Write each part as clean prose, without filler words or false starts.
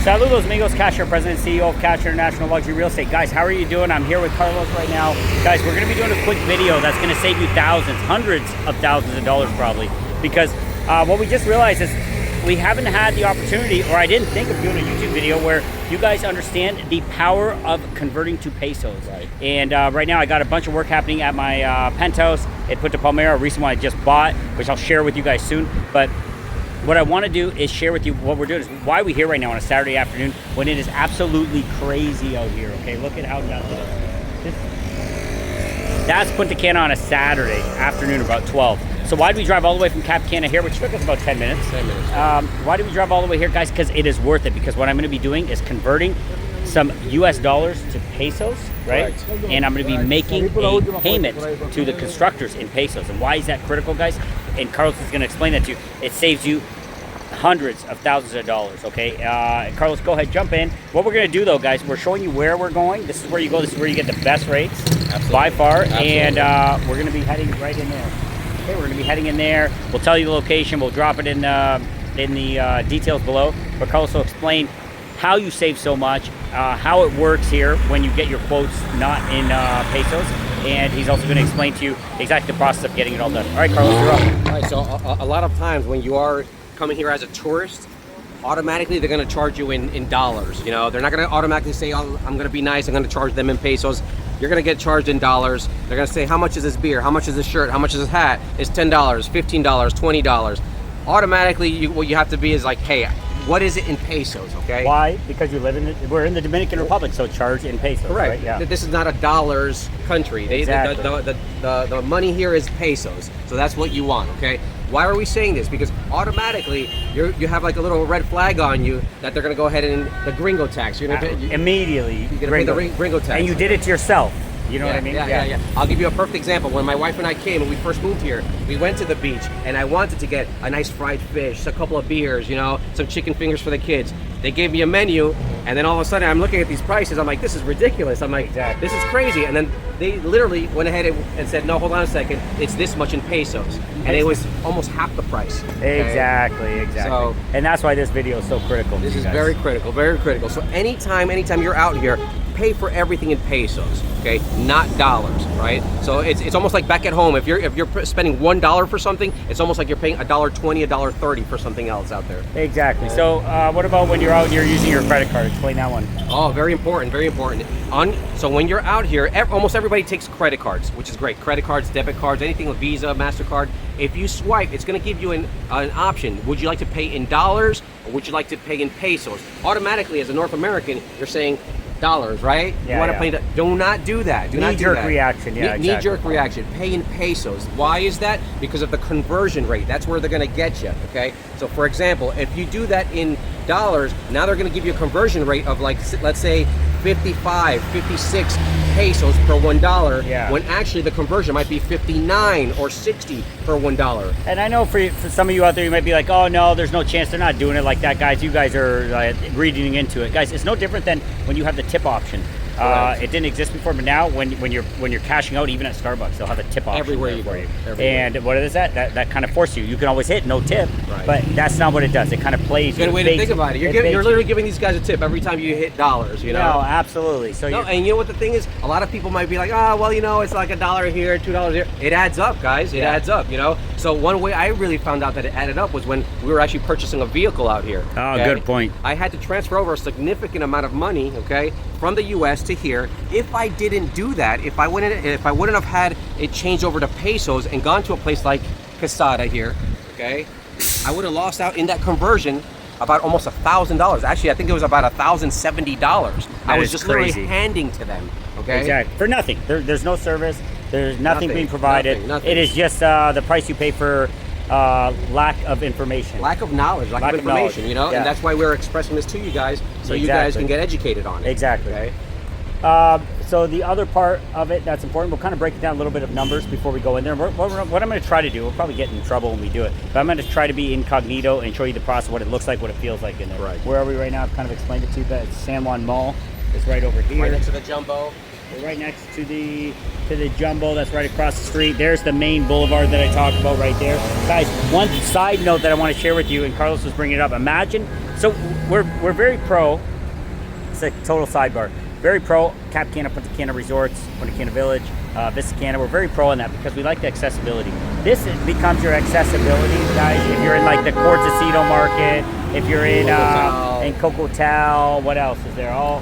Saludos amigos, Kash, President and CEO of Kash International Luxury Real Estate. Guys, how are you doing? I'm here with Carlos right now. Guys, we're going to be doing a quick video that's going to save you thousands, hundreds of thousands of dollars probably. Because what we just realized is we haven't had the opportunity, or I didn't think of doing a YouTube video where you guys understand the power of converting to pesos. Right. And right now I got a bunch of work happening at my penthouse at Punta Palmera, a recent one I just bought, which I'll share with you guys soon. But what I want to do is share with you what we're doing, is why we're here right now on a Saturday afternoon when it is absolutely crazy out here, okay? Look at how nuts it is. That's Punta Cana on a Saturday afternoon about 12. So why did we drive all the way from Cap Cana here, which took us about 10 minutes? 10 minutes. Why did we drive all the way here, guys? Because it is worth it, because what I'm going to be doing is converting some US dollars to pesos, right? Correct. And I'm going to be making a payment to the constructors in pesos. And why is that critical, guys? And Carlos is going to explain that to you. It saves you hundreds of thousands of dollars, okay? Carlos, go ahead, jump in. What we're going to do, though, guys, we're showing you where we're going. This is where you go. This is where you get the best rates. Absolutely. By far. Absolutely. And we're going to be heading right in there. Okay, we're going to be heading in there. We'll tell you the location. We'll drop it in the details below. But Carlos will explain how you save so much, how it works here when you get your quotes not in pesos, and he's also going to explain to you exactly the process of getting it all done. All right, Carlos, you're up. All right, so a lot of times when you are coming here as a tourist, automatically they're going to charge you in dollars. You know, they're not going to automatically say, oh, I'm going to be nice, I'm going to charge them in pesos. You're going to get charged in dollars. They're going to say, how much is this beer? How much is this shirt? How much is this hat? It's $10, $15, $20. Automatically, what you have to be is like, hey, what is it in pesos, okay? Why? Because you live we're in the Dominican Republic, so charge in pesos. Correct. Right? Yeah. This is not a dollars country. Exactly. The money here is pesos, so that's what you want, okay? Why are we saying this? Because automatically you have like a little red flag on you that they're going to go ahead and the gringo tax. You're gonna immediately you're going to pay the gringo tax, and you did it to yourself. You know what I mean? Yeah. I'll give you a perfect example. When my wife and I came and we first moved here, we went to the beach and I wanted to get a nice fried fish, a couple of beers, you know, some chicken fingers for the kids. They gave me a menu, and then all of a sudden I'm looking at these prices. I'm like, this is ridiculous. I'm like, exactly. This is crazy. And then they literally went ahead and said, no, hold on a second. It's this much in pesos. And it was almost half the price. Okay? Exactly. So, and that's why this video is so critical. This is very critical, very critical. So anytime you're out here, pay for everything in pesos, okay, not dollars, right? So it's almost like back at home. If you're spending $1 for something, it's almost like you're paying $1.20, $1.30 for something else out there. Exactly. So what about when you're out and you're using your credit card? Explain that one. Oh, very important, very important. So when you're out here, almost everybody takes credit cards, which is great. Credit cards, debit cards, anything with Visa, MasterCard. If you swipe, it's going to give you an option. Would you like to pay in dollars, or would you like to pay in pesos? Automatically, as a North American, you're saying dollars, right? Yeah, you want to pay that. Do not do that. Do not do knee-jerk that. reaction. Yeah, exactly. Knee-jerk reaction. Pay in pesos. Why is that? Because of the conversion rate. That's where they're going to get you. Okay. So, for example, if you do that in dollars, now they're going to give you a conversion rate of like, let's say, 55, 56 pesos per $1. Yeah. When actually the conversion might be 59 or 60 per $1. And I know for some of you out there, you might be like, oh no, there's no chance. They're not doing it like that, guys. You guys are reading into it, guys. It's no different than when you have the tip option. It didn't exist before, but now when you're cashing out, even at Starbucks, they'll have a tip option everywhere you for go. you. Everywhere. And what is that? That kind of forces you. You can always hit no tip, right. But that's not what it does. It kind of plays. Good way to think about it. You're literally giving these guys a tip every time you hit dollars. You know. No, absolutely. So and you know what the thing is? A lot of people might be like, oh, well, you know, it's like $1 here, $2 here. It adds up, guys. It adds up. You know. So one way I really found out that it added up was when we were actually purchasing a vehicle out here. Oh, okay? Good point. I had to transfer over a significant amount of money, okay, from the U.S. to here. If I didn't do that, if I wouldn't have had it changed over to pesos and gone to a place like Quesada here, okay, I would have lost out in that conversion about almost $1,000. Actually, I think it was about $1,070. I was just crazy. Literally handing to them, okay? Exactly. For nothing. There's no service. There's nothing being provided. Nothing. It is just the price you pay for lack of information. Lack of knowledge, lack of information, you know? Yeah. And that's why we're expressing this to you guys, so you guys can get educated on it. Exactly. Okay? So the other part of it that's important, we'll kind of break down a little bit of numbers before we go in there. What I'm going to try to do, we'll probably get in trouble when we do it, but I'm going to try to be incognito and show you the process, what it looks like, what it feels like in there. Right. Where are we right now? I've kind of explained it to you, but it's San Juan Mall. It's right over here. Right next to the Jumbo. We're right next to the Jumbo. That's right across the street. There's the main boulevard that I talked about right there. Guys, one side note that I want to share with you, and Carlos was bringing it up. Imagine, so we're very pro. It's a total sidebar. Very pro Cap Cana, Punta Cana Resorts, Punta Cana Village, Vista Cana. We're very pro on that because we like the accessibility. This becomes your accessibility, guys. If you're in like the Cortecito market, if you're in Cocotal, what else is there? All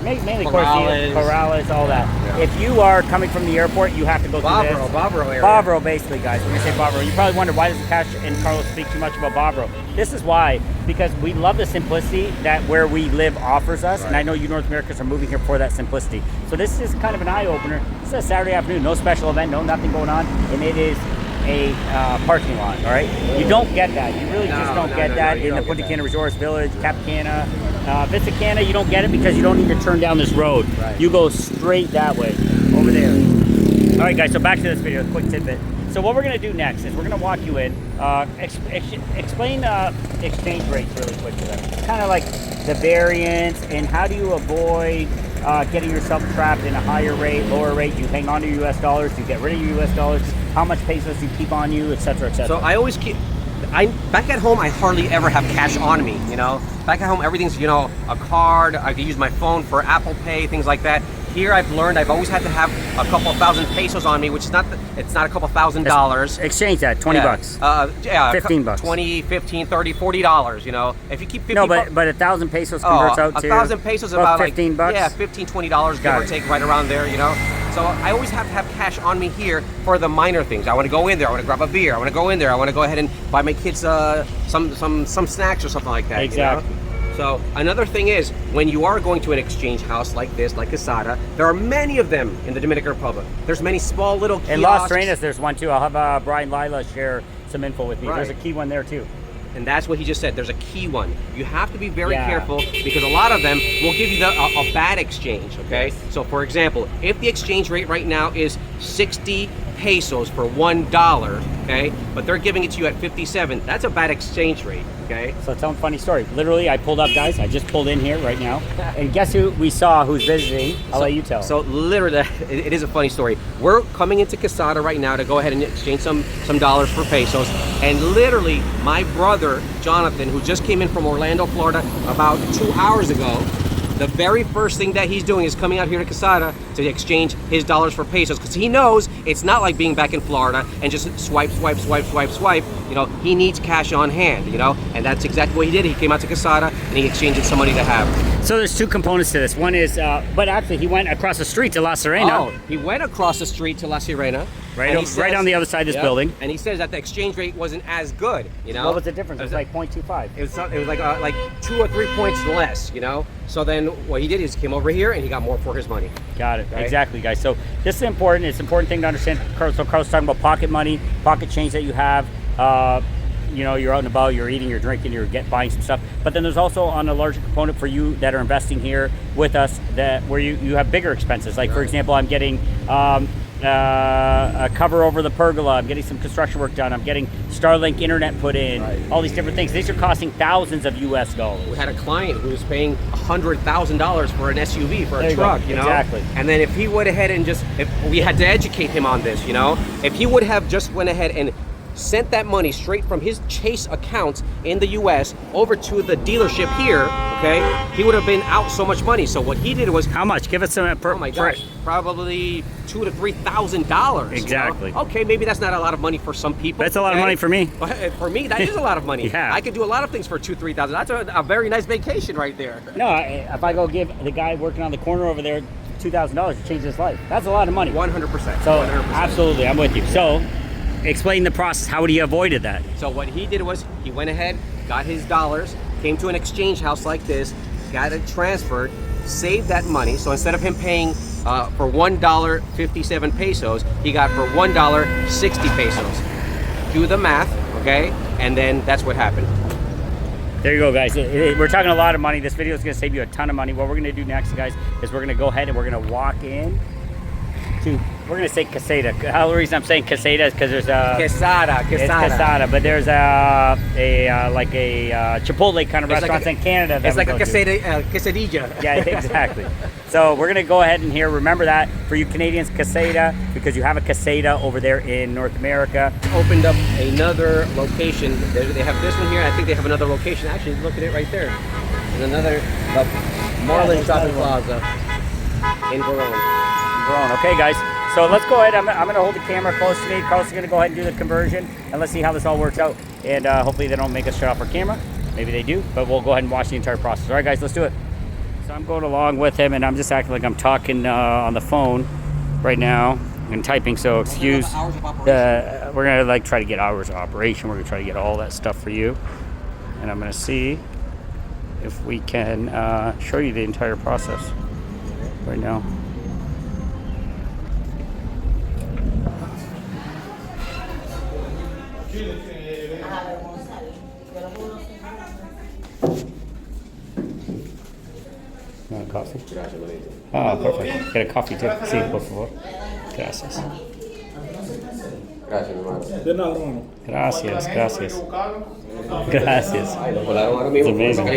mainly Cortecito, Corrales, all that. Yeah. If you are coming from the airport, you have to go through this. Bavaro area. Bavaro, basically, guys. When we say Bavaro, you probably wonder why does Kash and Carlos speak too much about Bavaro? This is why, because we love the simplicity that where we live offers us, and I know you North Americans are moving here for that simplicity. So this is kind of an eye-opener. This is a Saturday afternoon, no special event, no nothing going on, and it is a parking lot, all right? You don't get that. You really just don't get that in the Punta Cana Resorts Village, Cap Cana, Vista Cana. You don't get it because you don't need to turn down this road. Right. You go straight that way, over there. All right, guys, so back to this video, a quick tidbit. So what we're gonna do next is we're gonna walk you in, explain exchange rates really quick to them. Kind of like the variance and how do you avoid getting yourself trapped in a higher rate, lower rate. You hang on to your US dollars, you get rid of your US dollars, how much pesos you keep on you, etc., etc. So I always keep, back at home, I hardly ever have cash on me, you know? Back at home, everything's, you know, a card, I can use my phone for Apple Pay, things like that. Here I've learned I've always had to have a couple of thousand pesos on me, which is not, it's not a couple $1,000. Exchange that, 20 bucks. Yeah, 15 bucks. 20, 15, 30, $40, you know. If you keep 50 No, but 1,000 pesos converts out to 1,000 pesos about 15 bucks? Yeah, $15, $20, give or take, right around there, you know. So I always have to have cash on me here for the minor things. I want to go in there, I want to grab a beer, I want to go in there, I want to go ahead and buy my kids some snacks or something like that. Exactly. You know? So another thing is, when you are going to an exchange house like this, like Quesada, there are many of them in the Dominican Republic. There's many small little kiosks. In Las Reinas, there's one too. I'll have Brian Lila share some info with me. Right. There's a key one there too. And that's what he just said. There's a key one. You have to be very careful because a lot of them will give you a bad exchange, okay? Yes. So for example, if the exchange rate right now is 60 pesos for $1, okay? But they're giving it to you at 57, that's a bad exchange rate, okay? So tell them a funny story. Literally, I pulled up, guys. I just pulled in here right now. And guess who we saw who's visiting? I'll let you tell. So literally, it is a funny story. We're coming into Quesada right now to go ahead and exchange some dollars for pesos. And literally, my brother, Jonathan, who just came in from Orlando, Florida, about 2 hours ago, the very first thing that he's doing is coming out here to Quesada to exchange his dollars for pesos because he knows it's not like being back in Florida and just swipe, swipe, swipe, swipe, swipe. You know, he needs cash on hand, you know, and that's exactly what he did. He came out to Quesada and he exchanged some money to have. So there's two components to this. One is, but actually he went across the street to La Serena. Oh, he went across the street to La Serena. Right on the other side of this building. And he says that the exchange rate wasn't as good, you know? What was the difference? It was like 0.25. It was like 2 or 3 points less, you know? So then what he did is came over here and he got more for his money. Got it. Right? Exactly, guys. So this is important. It's an important thing to understand. So Carlos talking about pocket money, pocket change that you have. You know, you're out and about, you're eating, you're drinking, you're buying some stuff. But then there's also on a larger component for you that are investing here with us that where you have bigger expenses. Like for example, I'm getting a cover over the pergola. I'm getting some construction work done. I'm getting Starlink internet put in. All these different things. These are costing thousands of US dollars. We had a client who was paying $100,000 for an SUV, for a truck, you know? Exactly. And then if he went ahead and if we had to educate him on this, you know? If he would have just went ahead and sent that money straight from his Chase account in the US over to the dealership here, okay, he would have been out so much money. So what he did was... How much? Give us some... oh my gosh, probably $2,000 to $3,000. Exactly. You know? Okay, maybe that's not a lot of money for some people. That's a lot of money for me. For me, that is a lot of money. Yeah. I could do a lot of things for $2,000 to $3,000. That's a very nice vacation right there. No, if I go give the guy working on the corner over there $2,000 to change his life, that's a lot of money. 100%. So 100%. Absolutely, I'm with you. So explain the process. How would he avoided that? So what he did was he went ahead, got his dollars, came to an exchange house like this, got it transferred, saved that money. So instead of him paying for $1 57 pesos, he got for $1 60 pesos. Do the math, okay? And then that's what happened. There you go, guys. We're talking a lot of money. This video is going to save you a ton of money. What we're going to do next, guys, is we're going to go ahead and we're going to walk in to we're gonna say caseta. The reason I'm saying caseta is because there's a Quesada. it's casada, but there's a Chipotle kind of restaurants in Canada. That It's like a we go to. quesadilla. Yeah, exactly. So we're gonna go ahead and here. Remember that for you Canadians, caseta, because you have a caseta over there in North America. Opened up another location. They have this one here. I think they have another location. Actually, look at it right there. And another Marlin Shopping Plaza in Verona. Okay, guys. So let's go ahead. I'm going to hold the camera close to me. Carlos is going to go ahead and do the conversion, and let's see how this all works out. And hopefully they don't make us shut off our camera. Maybe they do, but we'll go ahead and watch the entire process. All right, guys, let's do it. So I'm going along with him, and I'm just acting like I'm talking on the phone right now and typing. So excuse. We're going to like try to get hours of operation. We're going to try to get all that stuff for you, and I'm going to see if we can show you the entire process right now. Want a coffee? Oh, perfect. Get a coffee too. Sí, por favor. Gracias. Gracias, hermano. De nada, hermano. Gracias, gracias. Gracias. It's amazing.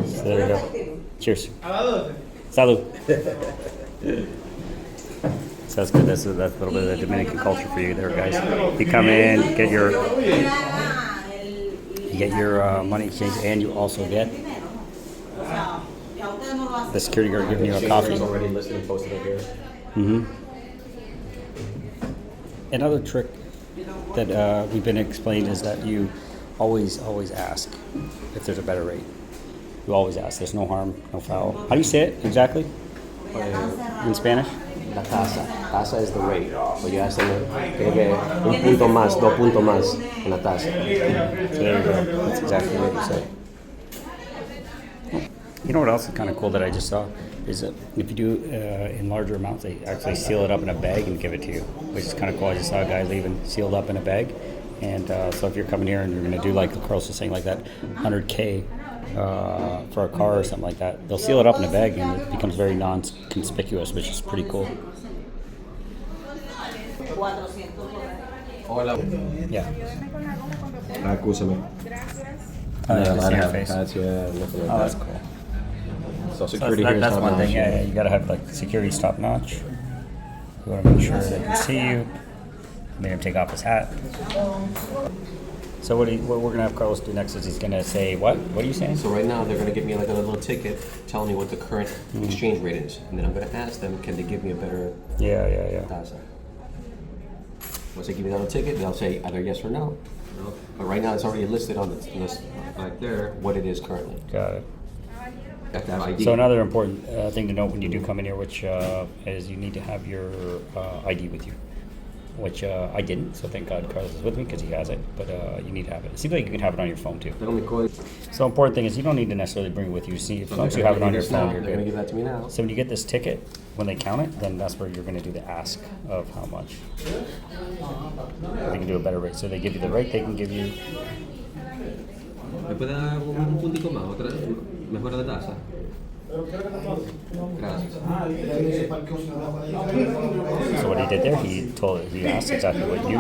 So there we go. Cheers. Salud. So that's good. That's a little bit of the Dominican culture for you there, guys. You come in, get your money exchange, and you also get the security guard giving you a coffee. Already listed and posted up here. Mm-hmm. Another trick that we've been explained is that you always ask if there's a better rate. You always ask. There's no harm, no foul. How do you say it exactly in Spanish? La tasa. Tasa is the rate. So you ask them, un punto más, dos puntos más en la tasa. So there you go. That's exactly what you say. You know what else is kind of cool that I just saw is that if you do in larger amounts, they actually seal it up in a bag and give it to you, which is kind of cool. I just saw a guy leaving sealed up in a bag. And so if you're coming here and you're going to do, like Carlos was saying, like that 100K for a car or something like that, they'll seal it up in a bag and it becomes very non-conspicuous, which is pretty cool. Hola. Yeah. Acúsame. Oh, yeah, see your face. Oh, that's cool. So So security here is that's top one notch. thing. Yeah, you gotta have like security top notch. You want to make sure they can see you. Made him take off his hat. So what we're gonna have Carlos do next is he's gonna say what? What are you saying? So right now they're going to give me like a little ticket telling me what the current exchange rate is, and then I'm going to ask them, can they give me a better Yeah. tasa? Once they give me that little ticket, they'll say either yes or no. But right now it's already listed on the list right there what it is currently. Got it. You have to have ID. So another important thing to note when you do come in here, which is you need to have your ID with you, which I didn't. So thank God Carlos is with me because he has it. But you need to have it. It seems like you can have it on your phone too. So important thing is you don't need to necessarily bring it with you. See, as long as you have it on your phone, you're They're going to give good. that to me now. So when you get this ticket, when they count it, then that's where you're going to do the ask of how much. They can do a better rate. So they give you the rate. They can give you. ¿Me puede dar un puntico más? Otra mejora de tasa. Gracias. So what he did there, he asked exactly what he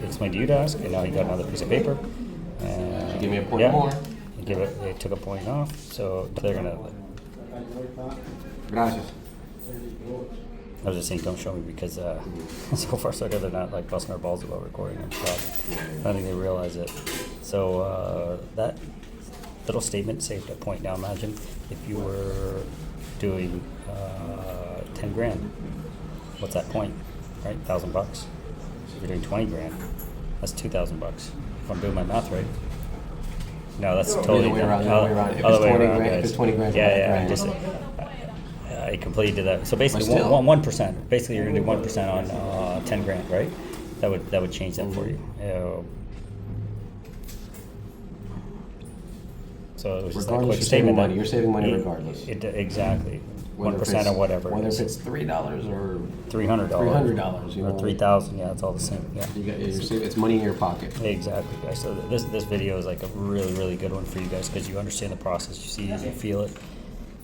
explained to you to ask, and now he got another piece of paper. And Give me a point more. They took a point off, so they're gonna. Gracias. I was just saying, don't show me because so far so good they're not like busting our balls about recording them. So I don't think they realize it. So that little statement saved a point. Now imagine if you were doing 10 grand. What's that point? Right, $1,000 bucks. If you're doing 20 grand, that's $2,000 bucks. If I'm doing my math right. No, that's totally Other way around. If it's 20 grand, Yeah. Just I completely did that. So basically, 1%. Basically, you're gonna do 1% on 10 grand, right? That would change that for you. So it was just that quick Regardless, you're saving statement. money. You're saving money regardless. Exactly. Whether 1% or whatever. Whether if it's $3 or $300. $300, Or 3,000. Yeah, it's all the same. Yeah. it's money in your pocket. Exactly, guys. So this video is like a really, really good one for you guys because you understand the process. You see it, you feel it.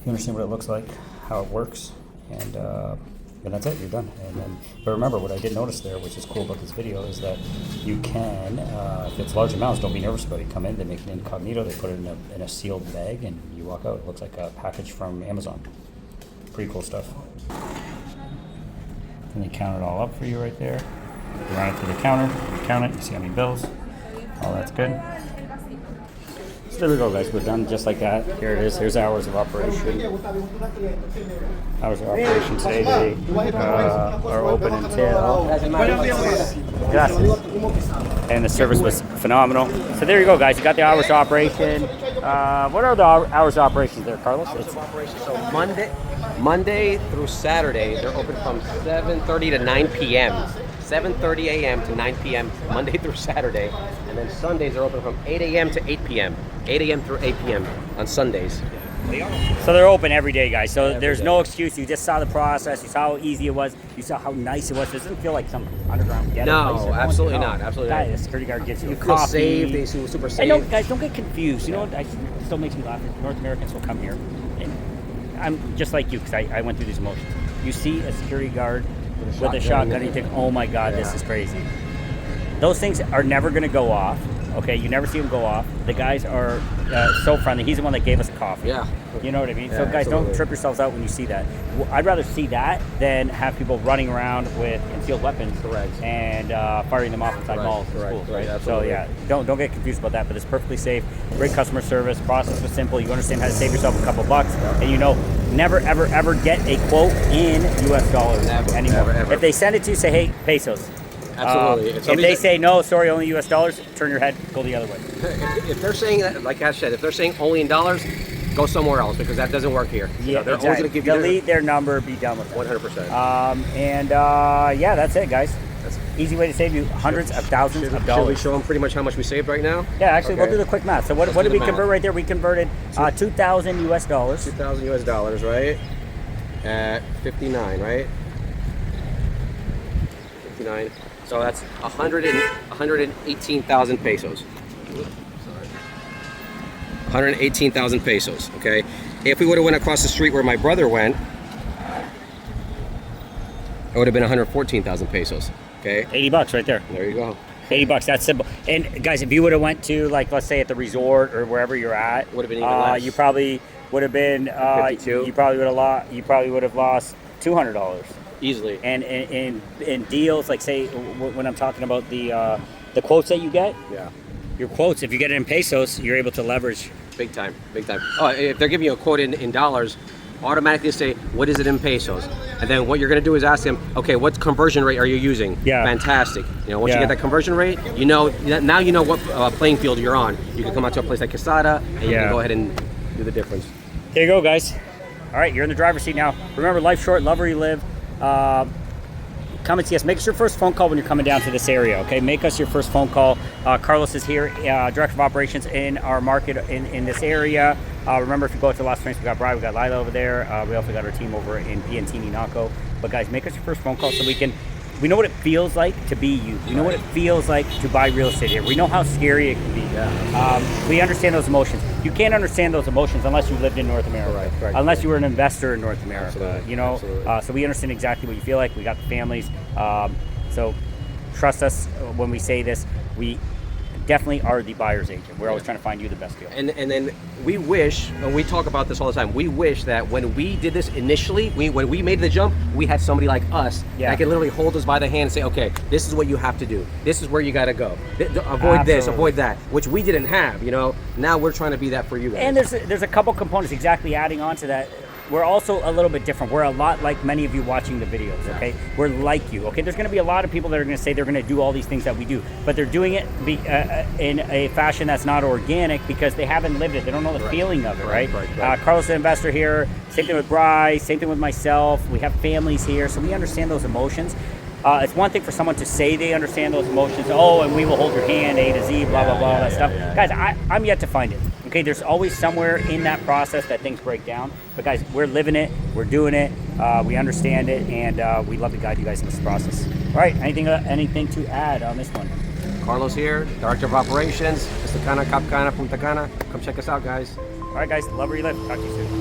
You understand what it looks like, how it works, And that's it, you're done. And then, but remember, what I did notice there, which is cool about this video, is that you can, if it's large amounts, don't be nervous about it. You come in, they make it incognito, they put it in a sealed bag, and you walk out. It looks like a package from Amazon. Pretty cool stuff. And they count it all up for you right there. You run it through the counter, you count it, you see how many bills. All that's good. So there we go, guys. We're done just like that. Here it is. Here's hours of operation. Hours of operation today. They are open until. Gracias. And the service was phenomenal. So there you go, guys. You got the hours of operation. What are the hours of operations there, Carlos? So Monday through Saturday, they're open from 7:30 to 9 p.m. 7:30 a.m. to 9 p.m. Monday through Saturday, and then Sundays are open from 8 a.m. to 8 p.m. 8 a.m. through 8 p.m. on Sundays. So they're open every day, guys. So there's no excuse. You just saw the process. You saw how easy it was. You saw how nice it was. It doesn't feel like some underground ghetto place. No, absolutely not. Absolutely not. The security guard gives you You a feel coffee. safe. They feel super safe. And guys, don't get confused. You know what? It still makes me laugh. North Americans will come here, and I'm just like you because I went through these emotions. You see a security guard with a shotgun, and you think, oh my God, this is crazy. Those things are never going to go off. Okay, you never see them go off. The guys are so friendly. He's the one that gave us a coffee. Yeah. You know what I mean? Yeah, so guys, absolutely. don't trip yourselves out when you see that. I'd rather see that than have people running around with concealed weapons and firing them off inside malls and schools, right? So yeah, don't get confused about that, but it's perfectly safe. Great customer service. Process was simple. You understand how to save yourself a couple bucks, and you know, never ever ever get a quote in U.S. dollars anymore. Never. If they send it to you, say, hey, pesos. Absolutely. If they say no, sorry, only U.S. dollars, turn your head, go the other way. If they're saying that, like Kash said, if they're saying only in dollars, go somewhere else because that doesn't work here. Yeah, they're always going to give you delete their number, be done with it. 100%. Yeah, that's it, guys. That's easy way to save you hundreds of thousands of dollars. Should we show them pretty much how much we saved right now? Yeah, actually, Okay. we'll do the quick math. So what did we convert right there? We converted 2,000 U.S. dollars. 2,000 U.S. dollars, right? At 59, right? 59. So that's 118,000 pesos. 118,000 pesos, okay? If we would have went across the street where my brother went, it would have been 114,000 pesos, okay? 80 bucks right there. There you go. 80 bucks, that's simple. And guys, if you would have went to, like, let's say at the resort or wherever you're at, Would have been even less. you probably would have been, 52. you probably would have lost $200. Easily. And in deals, like say when I'm talking about the quotes that you get, Yeah. your quotes, if you get it in pesos, you're able to leverage. Big time, big time. Oh, if they're giving you a quote in dollars, automatically say, what is it in pesos? And then what you're gonna do is ask them, okay, what conversion rate are you using? Yeah. Fantastic. You know, once you Yeah. get that conversion rate, you know, now you know what playing field you're on. You can come out to a place like Quesada and you Yeah. can go ahead and do the difference. There you go, guys. All right, you're in the driver's seat now. Remember, life's short, love where you live. Come and see us. Make us your first phone call when you're coming down to this area, okay? Make us your first phone call. Carlos is here, Director of Operations in our market in this area. Remember, if you go out to Las Vegas, we got Brian, we got Lila over there. We also got our team over in Piantini, Naco. But guys, make us your first phone call so we know what it feels like to be you. We know what it feels like to buy real estate here. We know how scary it can be. Yeah. We understand those emotions. You can't understand those emotions unless you lived in North America. Right. Unless you were an investor in North America. Absolutely. You know. Absolutely. So we understand exactly what you feel like. We got the families. So trust us when we say this. We definitely are the buyer's agent. We're always trying to find you the best deal. And then we wish, and we talk about this all the time, we wish that when we did this initially, when we made the jump, we had somebody like us that could literally hold us by the hand and say, okay, this is what you have to do. This is where you got to go. Avoid this, avoid that, which we didn't have, you know. Now we're trying to be that for you guys. And there's a couple components exactly adding on to that. We're also a little bit different. We're a lot like many of you watching the videos, okay? We're like you, okay? There's gonna be a lot of people that are gonna say they're gonna do all these things that we do, but they're doing it in a fashion that's not organic because they haven't lived it. They don't know the feeling of it, right? Carlos, an investor here, same thing with Bryce, same thing with myself. We have families here, so we understand those emotions. It's one thing for someone to say they understand those emotions, and we will hold your hand, A to Z, blah, blah, blah, that stuff. Guys, I'm yet to find it. Okay, there's always somewhere in that process that things break down. But guys, we're living it, we're doing it, we understand it, and we love to guide you guys in this process. All right, anything to add on this one? Carlos here, Director of Operations, Mr. Cana, Cap Cana, Punta Cana. Come check us out, guys. All right, guys, love where you live. Talk to you soon.